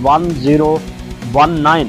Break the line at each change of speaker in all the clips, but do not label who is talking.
1019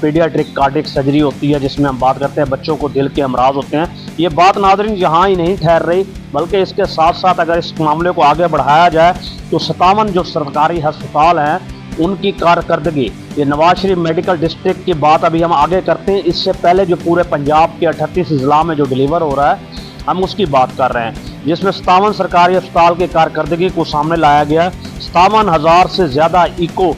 paediatric cardiac surgery ہوتی ہے جس میں ہم بات کرتے ہیں بچوں کو دل کے امراض ہوتے ہیں. یہ بات ناظرین یہاں ہی نہیں ٹھہر رہی بلکہ اس کے ساتھ ساتھ اگر اس معاملے کو آگے بڑھایا جائے تو 57 جو سرکاری ہسپتال ہیں ان کی کارکردگی, یہ نواز شریف میڈیکل ڈسٹرکٹ کی بات ابھی ہم آگے کرتے ہیں, اس سے پہلے جو پورے پنجاب کے 38 اضلاع میں جو ڈیلیور ہو رہا ہے ہم اس کی بات کر رہے ہیں, جس میں 57 سرکاری اسپتال کی کارکردگی کو سامنے لایا گیا. 57,000 سے زیادہ ایکو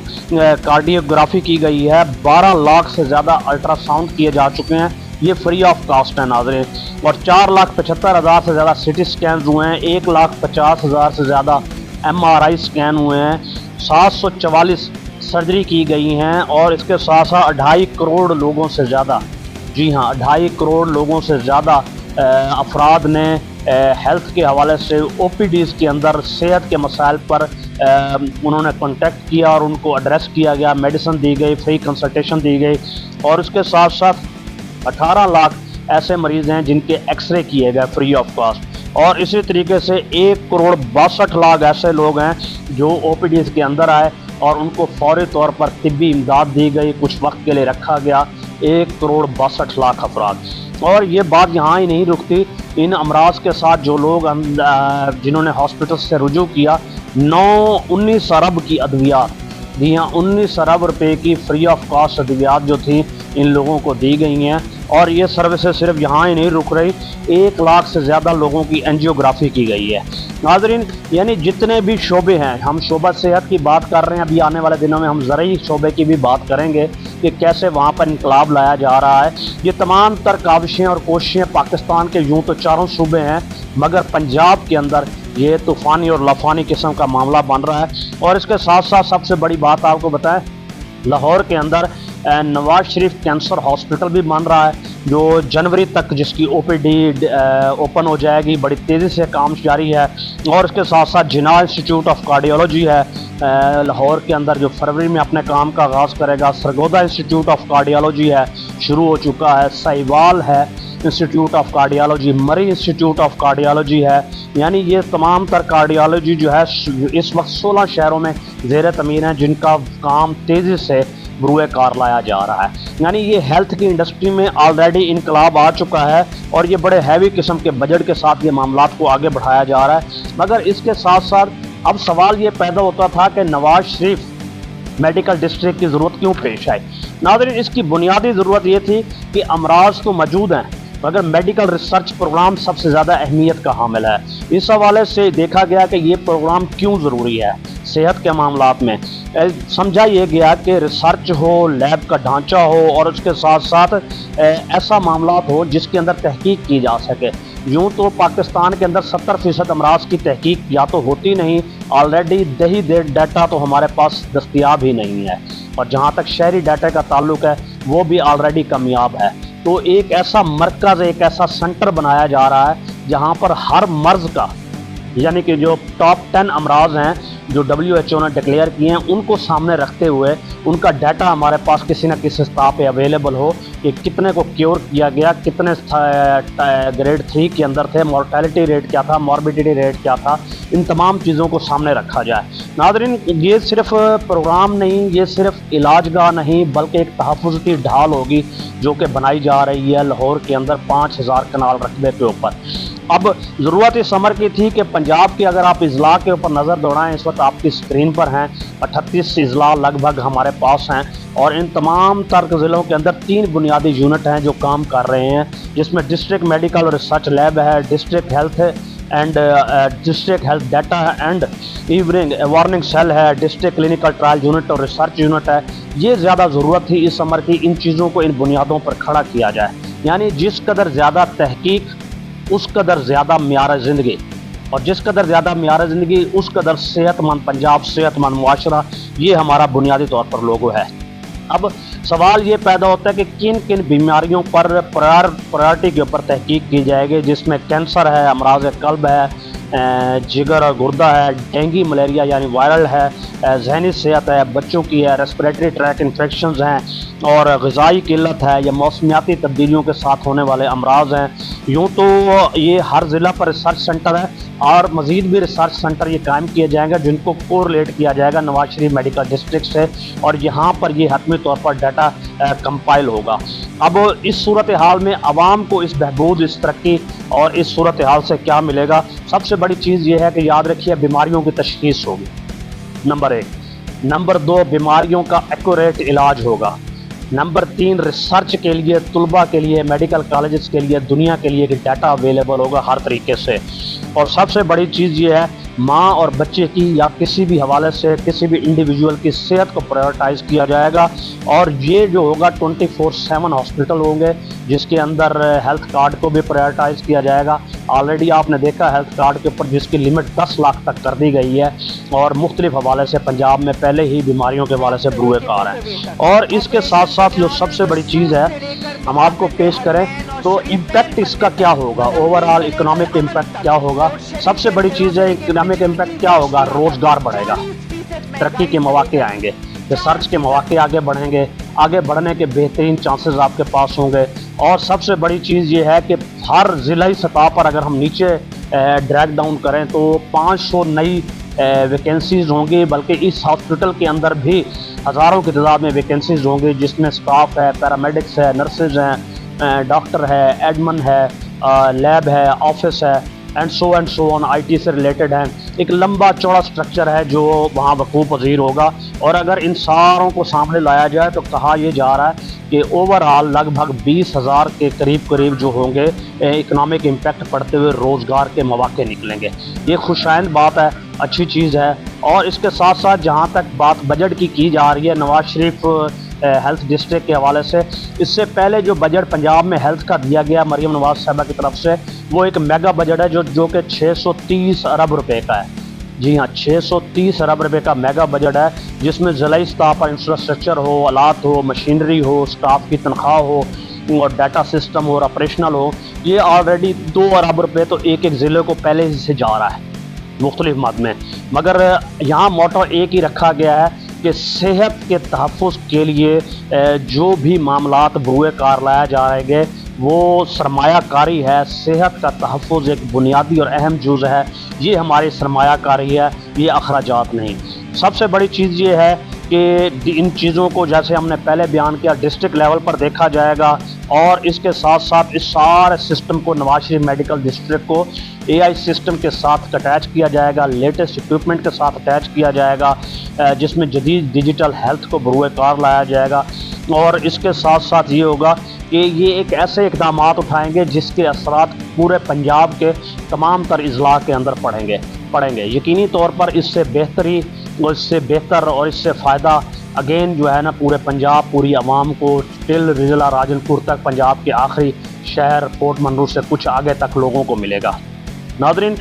کارڈیوگرافی کی گئی ہے, 12 لاکھ سے زیادہ الٹرا ساؤنڈ کیے جا چکے ہیں, یہ فری آف کاسٹ ہے ناظرین, اور 4,75,000 سے زیادہ سٹی سکینز ہوئے ہیں, 1,50,000 سے زیادہ MRI اسکین ہوئے ہیں, 744 سرجری کی گئی ہیں, اور اس کے ساتھ ساتھ 2.5 کروڑ لوگوں سے زیادہ, جی ہاں 2.5 کروڑ لوگوں سے زیادہ افراد نے ہیلتھ کے حوالے سے OPDs کے اندر صحت کے مسائل پر انہوں نے کانٹیکٹ کیا اور ان کو ایڈریس کیا گیا, میڈیسن دی گئی, فری کنسلٹیشن دی گئی, اور اس کے ساتھ ساتھ 18 لاکھ ایسے مریض ہیں جن کے ایکس رے کیے گئے فری آف کاسٹ, اور اسی طریقے سے 1 کروڑ 62 لاکھ ایسے لوگ ہیں جو OPDs کے اندر آئے اور ان کو فوری طور پر طبی امداد دی گئی, کچھ وقت کے لیے رکھا گیا, 1 کروڑ 62 لاکھ افراد. اور یہ بات یہاں ہی نہیں رکتی, ان امراض کے ساتھ جو لوگ جنہوں نے ہاسپٹل سے رجوع کیا, 19 ارب کی ادویات, جی ہاں 19 ارب روپے کی فری آف کاسٹ ادویات جو تھیں ان لوگوں کو دی گئی ہیں, اور یہ سروسز صرف یہاں ہی نہیں رک رہی, 1 لاکھ سے زیادہ لوگوں کی اینجیوگرافی کی گئی ہے. ناظرین یعنی جتنے بھی شعبے ہیں, ہم شعبہ صحت کی بات کر رہے ہیں, ابھی آنے والے دنوں میں ہم زرعی شعبے کی بھی بات کریں گے کہ کیسے وہاں پر انقلاب لایا جا رہا ہے. یہ تمام تر کاوشیں اور کوششیں پاکستان کے یوں تو چاروں صوبے ہیں, مگر پنجاب کے اندر یہ طوفانی اور لافانی قسم کا معاملہ بن رہا ہے. اور اس کے ساتھ ساتھ سب سے بڑی بات آپ کو بتائیں, لاہور کے اندر نواز شریف کینسر ہاسپٹل بھی بن رہا ہے جو جنوری تک جس کی OPD اوپن ہو جائے گی, بڑی تیزی سے کام جاری ہے. اور اس کے ساتھ ساتھ جناح انسٹیٹیوٹ آف کارڈیولوجی ہے لاہور کے اندر جو فروری میں اپنے کام کا آغاز کرے گا, سرگودا انسٹیٹیوٹ آف کارڈیولوجی ہے شروع ہو چکا ہے, سہیوال ہے institute of cardiology, Murree institute of cardiology ہے. یعنی یہ تمام تر کارڈیولوجی جو ہے اس وقت 16 شہروں میں زیر تعمیر ہیں جن کا کام تیزی سے بروئے کار لایا جا رہا ہے. یعنی یہ ہیلتھ کی انڈسٹری میں آلریڈی انقلاب آ چکا ہے, اور یہ بڑے ہیوی قسم کے بجٹ کے ساتھ یہ معاملات کو آگے بڑھایا جا رہا ہے. مگر اس کے ساتھ ساتھ اب سوال یہ پیدا ہوتا تھا کہ نواز شریف میڈیکل ڈسٹرکٹ کی ضرورت کیوں پیش آئی. ناظرین اس کی بنیادی ضرورت یہ تھی کہ امراض تو موجود ہیں مگر میڈیکل ریسرچ پروگرام سب سے زیادہ اہمیت کا حامل ہے. اس حوالے سے دیکھا گیا کہ یہ پروگرام کیوں ضروری ہے صحت کے معاملات میں. سمجھا یہ گیا کہ ریسرچ ہو, لیب کا ڈھانچہ ہو, اور اس کے ساتھ ساتھ ایسا معاملات ہو جس کے اندر تحقیق کی جا سکے. یوں تو پاکستان کے اندر 70% امراض کی تحقیق یا تو ہوتی نہیں, آلریڈی دہی ڈیٹا تو ہمارے پاس دستیاب ہی نہیں ہے, اور جہاں تک شہری ڈیٹا کا تعلق ہے وہ بھی آلریڈی کامیاب ہے. تو ایک ایسا مرکز, ایک ایسا سنٹر بنایا جا رہا ہے جہاں پر ہر مرض کا, یعنی کہ جو ٹاپ 10 امراض ہیں جو WHO نے ڈکلیئر کیے ہیں ان کو سامنے رکھتے ہوئے ان کا ڈیٹا ہمارے پاس کسی نہ کسی سطح پہ اویلیبل ہو کہ کتنے کو کیور کیا گیا, کتنے گریڈ 3 کے اندر تھے, مورٹیلٹی ریٹ کیا تھا, موربیڈیٹی ریٹ کیا تھا, ان تمام چیزوں کو سامنے رکھا جائے. ناظرین یہ صرف پروگرام نہیں, یہ صرف علاج گاہ نہیں بلکہ ایک تحفظاتی ڈھال ہوگی جو کہ بنائی جا رہی ہے لاہور کے اندر 5000 کنال رقبے کے اوپر. اب ضرورت اس امر کی تھی کہ پنجاب کے اگر آپ اضلاع کے اوپر نظر دوڑائیں, اس وقت آپ کی اسکرین پر ہیں 38 اضلاع لگ بھگ ہمارے پاس ہیں, اور ان تمام تر ضلعوں کے اندر 3 بنیادی یونٹ ہیں جو کام کر رہے ہیں, جس میں ڈسٹرکٹ میڈیکل اور ریسرچ لیب ہے, district health data and warning cell ہے, ڈسٹرکٹ کلینکل ٹرائل یونٹ اور ریسرچ یونٹ ہے. یہ زیادہ ضرورت تھی اس امر کی, ان چیزوں کو ان بنیادوں پر کھڑا کیا جائے. یعنی جس قدر زیادہ تحقیق اس قدر زیادہ معیار زندگی, اور جس قدر زیادہ معیار زندگی اس قدر صحت مند پنجاب, صحت مند معاشرہ, یہ ہمارا بنیادی طور پر لوگو ہے. اب سوال یہ پیدا ہوتا ہے کہ کن کن بیماریوں پر پرائرٹی کے اوپر تحقیق کی جائے گی, جس میں کینسر ہے, امراض قلب ہے, جگر اور گردہ ہے, ڈینگی ملیریا یعنی وائرل ہے, ذہنی صحت ہے, بچوں کی ہے, ریسپریٹری ٹریک انفیکشنز ہیں, اور غذائی قلت ہے یا موسمیاتی تبدیلیوں کے ساتھ ہونے والے امراض ہیں. یوں تو یہ ہر ضلع پر ریسرچ سنٹر ہے اور مزید بھی ریسرچ سینٹر یہ قائم کیے جائیں گے جن کو کورلیٹ کیا جائے گا نواز شریف میڈیکل ڈسٹرکٹ سے، اور یہاں پر یہ حتمی طور پر ڈیٹا کمپائل ہوگا۔ اب اس صورتحال میں عوام کو اس بہبود، اس ترقی اور اس صورتحال سے کیا ملے گا؟ سب سے بڑی چیز یہ ہے کہ یاد رکھیے بیماریوں کی تشخیص ہوگی، نمبر 1۔ نمبر 2، بیماریوں کا ایکوریٹ علاج ہوگا۔ نمبر 3، ریسرچ کے لیے، طلباء کے لیے، میڈیکل کالجز کے لیے، دنیا کے لیے کہ ڈیٹا اویلیبل ہوگا ہر طریقے سے۔ اور سب سے بڑی چیز یہ ہے ماں اور بچے کی یا کسی بھی حوالے سے کسی بھی انڈیویجول کی صحت کو پرائیورٹائز کیا جائے گا، اور یہ جو ہوگا 24/7 ہاسپٹل ہوں گے جس کے اندر ہیلتھ کارڈ کو بھی پرائیورٹائز کیا جائے گا۔ آلریڈی آپ نے دیکھا ہیلتھ کارڈ کے اوپر جس کی لمٹ 10 لاکھ تک کر دی گئی ہے، اور مختلف حوالے سے پنجاب میں پہلے ہی بیماریوں کے حوالے سے بروئے کار ہیں۔ اور اس کے ساتھ ساتھ جو سب سے بڑی چیز ہے ہم آپ کو پیش کریں تو امپیکٹ اس کا کیا ہوگا، اوور آل اکنامک امپیکٹ کیا ہوگا؟ سب سے بڑی چیز ہے اکنامک امپیکٹ کیا ہوگا؟ روزگار بڑھے گا، ترقی کے مواقع آئیں گے، ریسرچ کے مواقع آگے بڑھیں گے، آگے بڑھنے کے بہترین چانسز آپ کے پاس ہوں گے۔ اور سب سے بڑی چیز یہ ہے کہ ہر ضلعی سطح پر اگر ہم نیچے ڈریگ ڈاؤن کریں تو 500 نئی ویکینسیز ہوں گی، بلکہ اس ہاسپٹل کے اندر بھی ہزاروں کی تعداد میں ویکینسیز ہوں گی جس میں سٹاف ہے، پیرامیڈکس ہے، نرسز ہیں، ڈاکٹر ہے، ایڈمن ہے، لیب ہے، آفس ہے، and so on, I T سے ریلیٹڈ ہیں۔ ایک لمبا چوڑا سٹرکچر ہے جو وہاں وقوع پذیر ہوگا، اور اگر ان ساروں کو سامنے لایا جائے تو کہا یہ جا رہا ہے کہ اوور آل لگ بھگ 20,000 کے قریب جو ہوں گے اکنامک امپیکٹ پڑتے ہوئے روزگار کے مواقع نکلیں گے۔ یہ خوشائند بات ہے، اچھی چیز ہے۔ اور اس کے ساتھ ساتھ جہاں تک بات بجٹ کی جا رہی ہے نواز شریف ہیلتھ ڈسٹرکٹ کے حوالے سے، اس سے پہلے جو بجٹ پنجاب میں ہیلتھ کا دیا گیا مریم نواز صاحبہ کی طرف سے، وہ ایک میگا بجٹ ہے جو کہ 630 ارب روپے کا ہے۔ جی ہاں، 630 ارب روپے کا میگا بجٹ ہے، جس میں ضلعی سطح پر انفراسٹرکچر ہو، آلات ہو، مشینری ہو، سٹاف کی تنخواہ ہو، اور ڈیٹا سسٹم اور آپریشنل ہو۔ یہ آلریڈی 2 ارب روپے تو ایک ضلع کو پہلے ہی سے جا رہا ہے مختلف مد میں، مگر یہاں موٹو ایک ہی رکھا گیا ہے کہ صحت کے تحفظ کے لیے جو بھی معاملات بروئے کار لایا جا رہے گے وہ سرمایہ کاری ہے۔ صحت کا تحفظ ایک بنیادی اور اہم جز ہے، یہ ہماری سرمایہ کاری ہے، یہ اخراجات نہیں۔ سب سے بڑی چیز یہ ہے کہ ان چیزوں کو جیسے ہم نے پہلے بیان کیا ڈسٹرکٹ لیول پر دیکھا جائے گا، اور اس کے ساتھ ساتھ اس سارے سسٹم کو نواز شریف میڈیکل ڈسٹرکٹ کو AI سسٹم کے ساتھ اٹیچ کیا جائے گا، لیٹسٹ اکوپمنٹ کے ساتھ اٹیچ کیا جائے گا، جس میں جدید ڈیجیٹل ہیلتھ کو بروئے کار لایا جائے گا۔ اور اس کے ساتھ ساتھ یہ ہوگا کہ یہ ایک ایسے اقدامات اٹھائیں گے جس کے اثرات پورے پنجاب کے تمام تر اضلاع کے اندر پڑیں گے۔ یقینی طور پر اس سے بہتری اور اس سے بہتر اور اس سے فائدہ اگین جو ہے نا پورے پنجاب، پوری عوام کو، ٹل ضلع راجن پور تک، پنجاب کے آخری شہر پورٹ منرو سے کچھ آگے تک لوگوں کو ملے گا۔ ناظرین،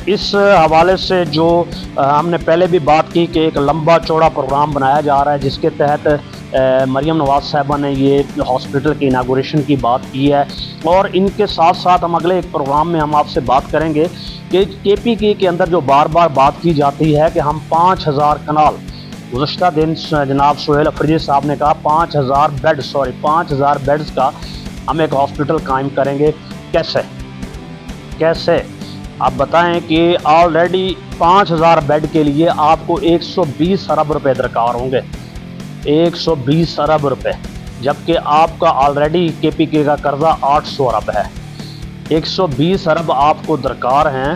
اس حوالے سے جو ہم نے پہلے بھی بات کی کہ ایک لمبا چوڑا پروگرام بنایا جا رہا ہے جس کے تحت مریم نواز صاحبہ نے یہ ہاسپٹل کی اناگوریشن کی بات کی ہے، اور ان کے ساتھ ساتھ ہم اگلے ایک پروگرام میں ہم آپ سے بات کریں گے کہ KPK کے اندر جو بار بار بات کی جاتی ہے کہ ہم 5,000 کنال، گزشتہ دن جناب سہیل افریدی صاحب نے کہا 5,000 بیڈز کا ہم ایک ہاسپٹل قائم کریں گے۔ کیسے آپ بتائیں کہ آلریڈی 5,000 بیڈ کے لیے آپ کو 120 ارب روپے درکار ہوں گے، 120 ارب روپے، جبکہ آپ کا آلریڈی KPK کا قرضہ 800 ارب ہے۔ 120 ارب آپ کو درکار ہیں،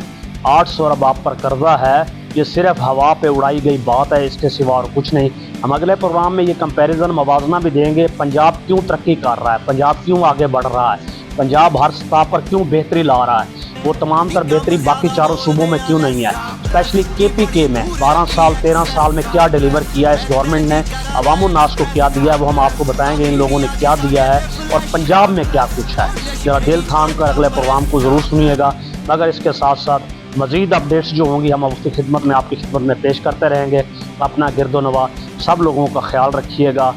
800 ارب آپ پر قرضہ ہے۔ یہ صرف ہوا پہ اڑائی گئی بات ہے، اس کے سوا اور کچھ نہیں۔ ہم اگلے پروگرام میں یہ کمپیریزن موازنہ بھی دیں گے، پنجاب کیوں ترقی کر رہا ہے، پنجاب کیوں آگے بڑھ رہا ہے، پنجاب ہر سطح پر کیوں بہتری لا رہا ہے، وہ تمام تر بہتری باقی چاروں صوبوں میں کیوں نہیں ہے، اسپیشلی KPK میں 12 سال 13 سال میں کیا ڈیلیور کیا ہے اس گورنمنٹ نے، عوام الناس کو کیا دیا ہے وہ ہم آپ کو بتائیں گے، ان لوگوں نے کیا دیا ہے اور پنجاب میں کیا کچھ ہے۔ ذرا دل تھام کر اگلے پروگرام کو ضرور سنیے گا، مگر اس کے ساتھ ساتھ مزید اپڈیٹس جو ہوں گی ہم اس کی خدمت میں آپ کی خدمت میں پیش کرتے رہیں گے۔ اپنا گرد و نواح سب لوگوں کا خیال رکھیے گا۔